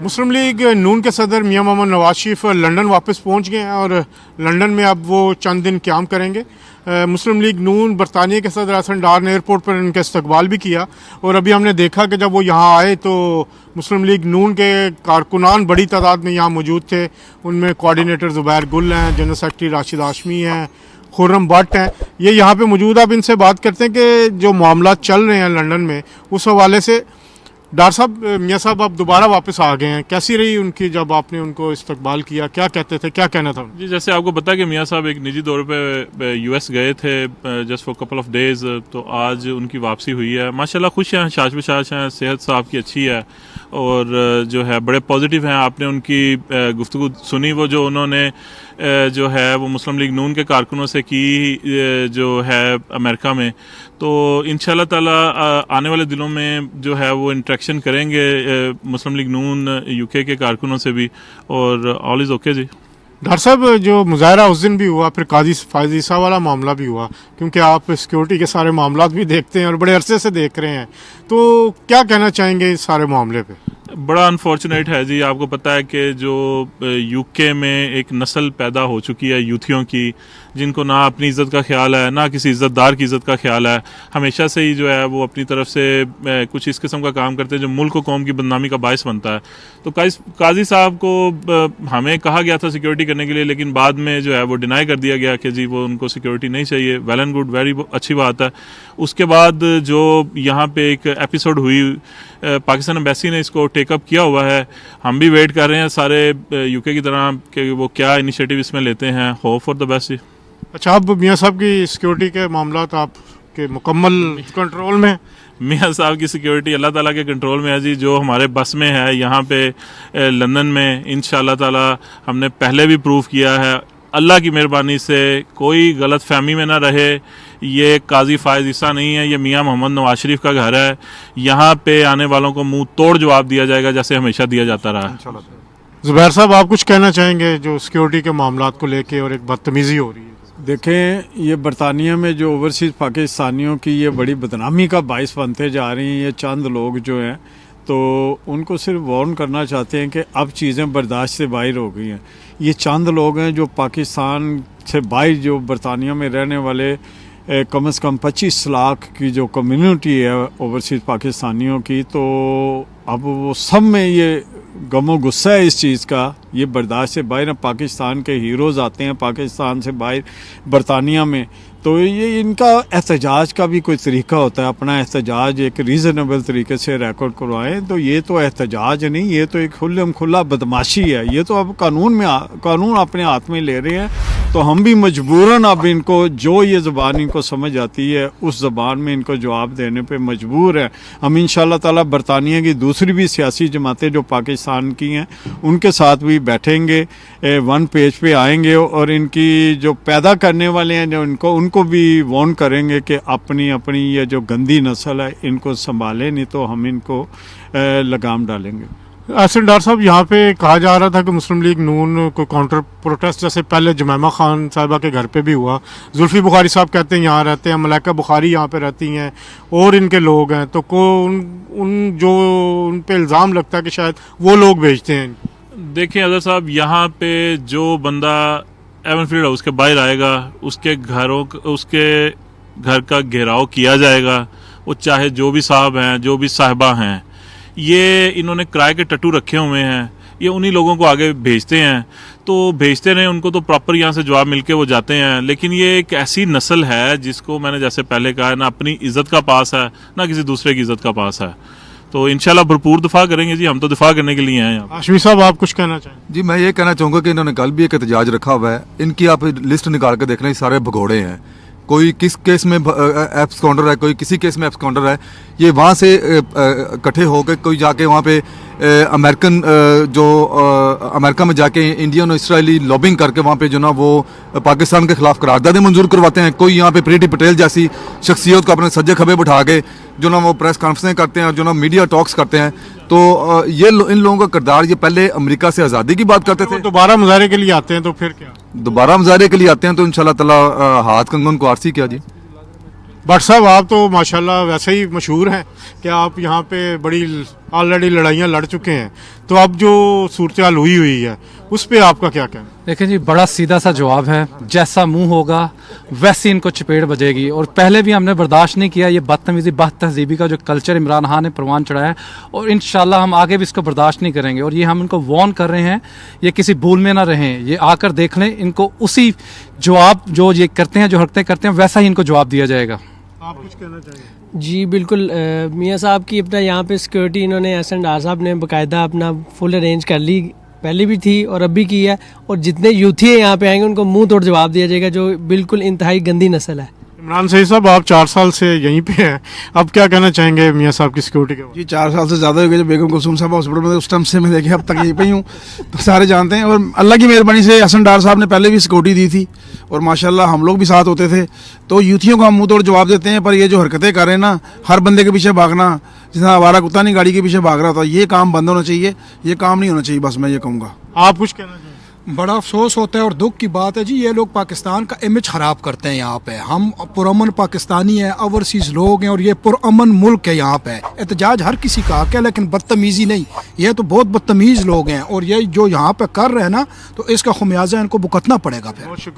मुस्लिम league नून के सदर मियां Mohammad Nawaz Sharif London वापस पहुंच गए हैं और लंदन में अब वो चंद दिन क़याम करेंगे। मुस्लिम लीग नून बरतानिया के सदर हसन डार ने एयरपोर्ट पर इनका इस्तकबाल भी किया और अभी हमने देखा कि जब वो यहाँ आए तो मुस्लिम लीग नून के कारकुनान बड़ी तादाद में यहाँ मौजूद थे। उनमें कोऑर्डिनेटर ज़ुबैर गुल हैं, जनरल सेक्रेटरी राशिद हाशमी हैं, खुर्रम भट्ट हैं, ये यहाँ पे मौजूद। अब इनसे बात करते हैं कि जो मामला चल रहे हैं लंदन में उस हवाले से। डार साहब, मियाँ साहब आप दोबारा वापस आ गए हैं, कैसी रही उनकी जब आपने उनको इस्तकबाल किया, क्या कहते थे, क्या कहना था? जी, जैसे आपको पता है कि मियाँ साहब एक निजी दौरे पे यूएस गए थे just for couple of days, तो आज उनकी वापसी हुई है। माशाल्लाह खुश हैं, शाश बशाश हैं, सेहत साहब की अच्छी है और जो है बड़े पॉजिटिव हैं। आपने उनकी गुफ्तगू सुनी, वो जो उन्होंने जो है वो मुस्लिम लीग नून के कारकुनों से की जो है अमेरिका में, तो इंशाल्लाह ताला आने वाले दिनों में जो है वो इंटरेक्शन करेंगे मुस्लिम लीग नून यूके के कारकुनों से भी, और ऑल इज़ ओके जी। डार साहब, जो मुजाहरा उस दिन भी हुआ, फिर काजी फायजीसा वाला मामला भी हुआ, क्योंकि आप सिक्योरिटी के सारे मामला भी देखते हैं और बड़े अरसे से देख रहे हैं, तो क्या कहना चाहेंगे इस सारे मामले पे? बड़ा अनफॉर्चुनेट है जी। आपको पता है कि जो यूके में एक नस्ल पैदा हो चुकी है यूथियों की, जिनको ना अपनी इज़्ज़त का ख्याल है, ना किसी इज़्ज़तदार की इज़्ज़त का ख्याल है। हमेशा से ही जो है वो अपनी तरफ से कुछ इस किस्म का काम करते हैं जो मुल्क और कौम की बदनामी का बायस बनता है। तो काजी साहब को हमें कहा गया था सिक्योरिटी करने के लिए, लेकिन बाद में जो है वो डिनाई कर दिया गया कि जी वो उनको सिक्योरिटी नहीं चाहिए। वेल एंड गुड, वेरी अच्छी बात है। उसके बाद जो यहाँ पे एक एपिसोड हुई, पाकिस्तान एम्बेसी ने इसको टेकअप किया हुआ है। हम भी वेट कर रहे हैं सारे यूके की तरह कि वो क्या इनिशिएटिव इसमें लेते हैं। Hope for the best. अच्छा, अब मियाँ साहब की सिक्योरिटी के मामला आपके मुकम्मल कंट्रोल में? मियाँ साहब की सिक्योरिटी अल्लाह ताला के कंट्रोल में है जी। जो हमारे बस में है यहाँ पे लंदन में, इंशाल्लाह ताला हमने पहले भी प्रूव किया है। अल्लाह की मेहरबानी से कोई गलत फहमी में ना रहे, ये काजी फायजीसा नहीं है, ये मियाँ मोहम्मद नवाज शरीफ का घर है। यहाँ पे आने वालों को मुंह तोड़ जवाब दिया जाएगा जैसे हमेशा दिया जाता रहा है। ज़ुबैर साहब, आप कुछ कहना चाहेंगे जो सिक्योरिटी के मामला को लेके और एक बदतमीज़ी हो रही है? देखें, ये बरतानिया में जो ओवरसीज़ पाकिस्तानियों की ये बड़ी बदनामी का बायस बनते जा रही हैं। ये चंद लोग जो हैं तो उनको सिर्फ वार्न करना चाहते हैं कि अब चीज़ें बर्दाश्त से बाहर हो गई हैं। ये चंद लोग हैं जो पाकिस्तान से बाहर, जो बरतानिया में रहने वाले कम से कम 25 लाख की जो कम्युनिटी है ओवरसीज़ पाकिस्तानियों की, तो अब वो सब में ये गमो गुस्सा है इस चीज़ का। ये बर्दाश्त से बाहर पाकिस्तान के हीरोज़ आते हैं पाकिस्तान से बाहर बरतानिया में, तो ये इनका एहतजाज का भी कोई तरीका होता है। अपना एहतजाज एक रीज़नेबल तरीके से रिकॉर्ड करवाएं, तो ये तो एहतजाज नहीं, ये तो एक खुला बदमाशी है। ये तो अब कानून अपने हाथ में ले रहे हैं, तो हम भी मजबूरन अब इनको जो ये ज़बान इनको समझ आती है उस ज़बान में इनको जवाब देने पे मजबूर है। हम इंशाल्लाह ताला बरतानिया की दूसरी भी सियासी जमातें जो पाकिस्तान की हैं उनके साथ भी बैठेंगे, वन पेज पे आएंगे और इनकी जो पैदा करने वाले हैं जो उनको भी वार्न करेंगे कि अपनी ये जो गंदी नस्ल है इनको संभालें, नहीं तो हम इनको लगाम डालेंगे। असल डार साहब, यहाँ पे कहा जा रहा था कि मुस्लिम लीग नून को काउंटर प्रोटेस्ट जैसे पहले जुमैमा खान साहिबा के घर पे भी हुआ, जुल्फी बुखारी साहब कहते हैं यहाँ रहते हैं, मलाइका बुखारी यहाँ पे रहती हैं और इनके लोग हैं, तो उन पे इल्ज़ाम लगता है कि शायद वो लोग भेजते हैं। देखिए अदर साहब, यहाँ पे जो बंदा एवनफील्ड हाउस के बाहर आएगा उसके घर का घेराव किया जाएगा। वो चाहे जो भी साहब हैं, जो भी साहिबा हैं, ये इन्होंने किराए के टट्टू रखे हुए हैं, ये उन्हीं लोगों को आगे भेजते हैं। तो भेजते रहे, उनको तो प्रॉपर यहाँ से जवाब मिलके वो जाते हैं। लेकिन ये एक ऐसी नस्ल है जिसको मैंने जैसे पहले कहा, ना अपनी इज़्ज़त का पास है ना किसी दूसरे की इज़्ज़त का पास है। तो इंशाल्लाह भरपूर दिफा करेंगे जी, हम तो दिफा करने के लिए हैं यहाँ। हाशमी साहब, आप कुछ कहना चाहें? जी, मैं ये कहना चाहूँगा कि इन्होंने कल भी एक एहतजाज रखा हुआ है। इनकी आप लिस्ट निकाल कर देखना, ये सारे भगोड़े हैं। कोई किस केस में एब्सकॉन्डर है, कोई किसी केस में एब्सकॉन्डर है। ये वहाँ से इकट्ठे होकर कोई जाके वहाँ पे अमेरिका में जाके इंडियन और इसराइली लॉबिंग करके वहाँ पे जो ना वो पाकिस्तान के खिलाफ करारदादें मंजूर करवाते हैं। कोई यहाँ पे प्रीति पटेल जैसी शख्सियत को अपने सज्जे खबे बिठा के जो ना वो प्रेस कॉन्फ्रेंसें करते हैं, जो ना मीडिया टॉक्स करते हैं। तो इन लोगों का किरदार, ये पहले अमेरिका से आज़ादी की बात करते थे, दोबारा मुजाहरे के लिए आते हैं, तो फिर क्या? दोबारा मुजाहरे के लिए आते हैं तो इंशाल्लाह ताला हाथ कंगन को आरसी किया जी। भट्ट साहब, आप तो माशाल्लाह वैसे ही मशहूर हैं कि आप यहाँ पे बड़ी ऑलरेडी लड़ाइयाँ लड़ चुके हैं, तो अब जो सूरत हुई है उस पर आपका क्या कहना? देखिए जी, बड़ा सीधा सा जवाब है, जैसा मुंह होगा वैसी इनको चपेट बजेगी। और पहले भी हमने बर्दाश्त नहीं किया ये बदतमीजी तहजीबी का जो कल्चर इमरान खान ने परवान चढ़ाया है, और इंशाल्लाह हम आगे भी इसको बर्दाश्त नहीं करेंगे। और ये हम इनको वार्न कर रहे हैं, ये किसी भूल में ना रहें, ये आकर देख लें, इनको उसी जवाब जो ये करते हैं, जो हरकतें करते हैं, वैसा ही इनको जवाब दिया जाएगा। आप कुछ कहना चाहिए? जी बिल्कुल, मियाँ साहब की अपना यहाँ पे सिक्योरिटी इन्होंने एस.एन.आर साहब ने बाकायदा अपना फुल अरेंज कर ली, पहले भी थी और अब भी की है। और जितने यूथी यहाँ पे आएंगे उनको मुंह तोड़ जवाब दिया जाएगा, जो बिल्कुल इंतहाई गंदी नस्ल है। इमरान सही साहब, आप 4 साल से यहीं पे हैं, अब क्या कहना चाहेंगे मियाँ साहब की सिक्योरिटी के बारे में? जी 4 साल से ज़्यादा हो गए। जब बेगम कुलसूम साहब हॉस्पिटल में उस टाइम से मैं देखे अब तक यहीं पे ही हूँ, तो सारे जानते हैं। और अल्लाह की मेहरबानी से हसन डार साहब ने पहले भी सिक्योरिटी दी थी और माशाल्लाह हम लोग भी साथ होते थे। तो यूथियों को हम मुंह तोड़ जवाब देते हैं, पर ये जो हरकतें कर रहे हैं ना, हर बंदे के पीछे भागना, जितना आवारा कुत्ता नहीं गाड़ी के पीछे भाग रहा था, ये काम बंद होना चाहिए, ये काम नहीं होना चाहिए, बस मैं ये कहूँगा। आप कुछ कहना चाहेंगे? बड़ा अफसोस होता है और दुख की बात है जी, ये लोग पाकिस्तान का इमेज खराब करते हैं। यहाँ पे हम पुरअमन पाकिस्तानी हैं, ओवरसीज लोग हैं, और ये पुरअमन मुल्क है। यहाँ पे एहतजाज हर किसी का हक है, लेकिन बदतमीजी नहीं। ये तो बहुत बदतमीज लोग हैं, और ये जो यहाँ पे कर रहे हैं ना, तो इसका खमियाजा इनको भुगतना पड़ेगा फिर। बहुत शुक्रिया।